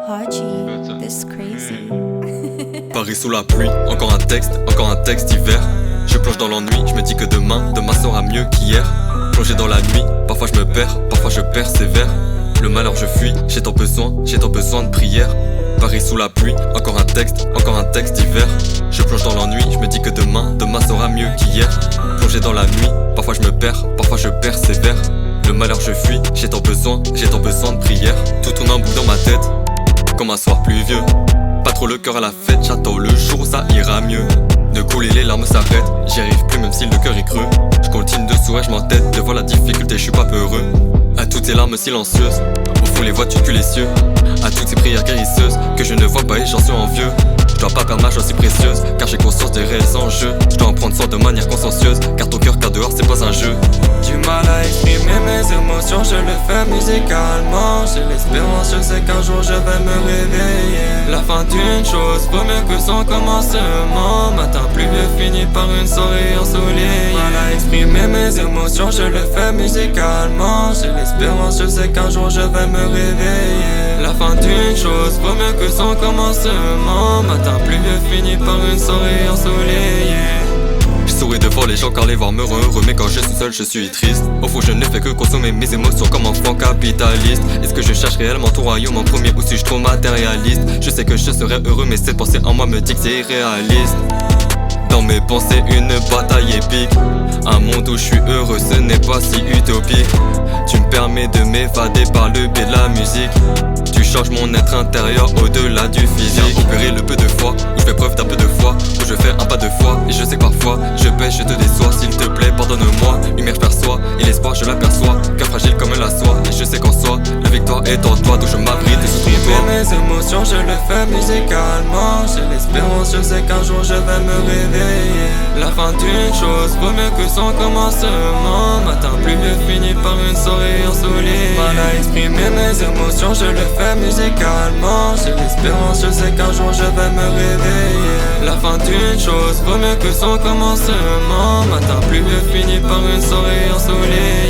Haji, this crazy. Paris sous la pluie, encore un texte hiver. Je plonge dans l'ennui, je me dis que demain sera mieux qu'hier. Plongé dans la nuit, parfois je me perds, parfois je persévère. Le malheur je fuis, j'ai tant besoin de prière. Paris sous la pluie, encore un texte hiver. Je plonge dans l'ennui, je me dis que demain sera mieux qu'hier. Plongé dans la nuit, parfois je me perds, parfois je persévère. Le malheur je fuis, j'ai tant besoin de prière. Tout tourne en boucle dans ma tête, comme un soir pluvieux. Pas trop le cœur à la fête, j'attends le jour où ça ira mieux. De couler les larmes s'arrêtent, j'y arrive plus même si le cœur est creux. Je continue de sourire, je m'entête devant la difficulté, je suis pas peureux. À toutes ces larmes silencieuses, au fond les voix tuent les cieux. À toutes ces prières guérisseuses, que je ne vois pas et j'en suis envieux. Je dois pas perdre ma joie si précieuse, car j'ai conscience des réels enjeux. Je dois en prendre soin de manière consciencieuse, car ton cœur dehors c'est pas un jeu. Du mal à exprimer mes émotions, je le fais musicalement. J'ai l'espérance, je sais qu'un jour je vais me réveiller. La fin d'une chose vaut mieux que son commencement. Matin pluvieux finit par une soirée ensoleillée. Du mal à exprimer mes émotions, je le fais musicalement. J'ai l'espérance, je sais qu'un jour je vais me réveiller. La fin d'une chose vaut mieux que son commencement. Matin pluvieux finit par une soirée ensoleillée. Je souris devant les gens car les voir me rend heureux, mais quand je suis seul je suis triste. Au fond je ne fais que consommer mes émotions comme enfant capitaliste. Est-ce que je cherche réellement ton royaume en premier ou suis-je trop matérialiste? Je sais que je serais heureux mais cette pensée en moi me dit que c'est irréaliste. Dans mes pensées une bataille épique. Un monde où je suis heureux ce n'est pas si utopique. Tu me permets de m'évader par le biais de la musique. Tu changes mon être intérieur au-delà du physique. Viens opérer le peu de foi, où je fais preuve d'un peu de foi, où je fais un pas de foi. Et je sais que parfois je pêche, je te déçois. S'il te plaît pardonne-moi, lumière je perçois et l'espoir je l'aperçois. Cœur fragile comme la soie, et je sais qu'en soi la victoire est en toi, d'où je m'abrite et sous ton toit. Mes émotions je le fais musicalement. J'ai l'espérance, je sais qu'un jour je vais me réveiller. La fin d'une chose vaut mieux que son commencement. Matin pluvieux finit par une soirée ensoleillée. Mal à exprimer mes émotions, je le fais musicalement. J'ai l'espérance, je sais qu'un jour je vais me réveiller. La fin d'une chose vaut mieux que son commencement. Matin pluvieux finit par une soirée ensoleillée.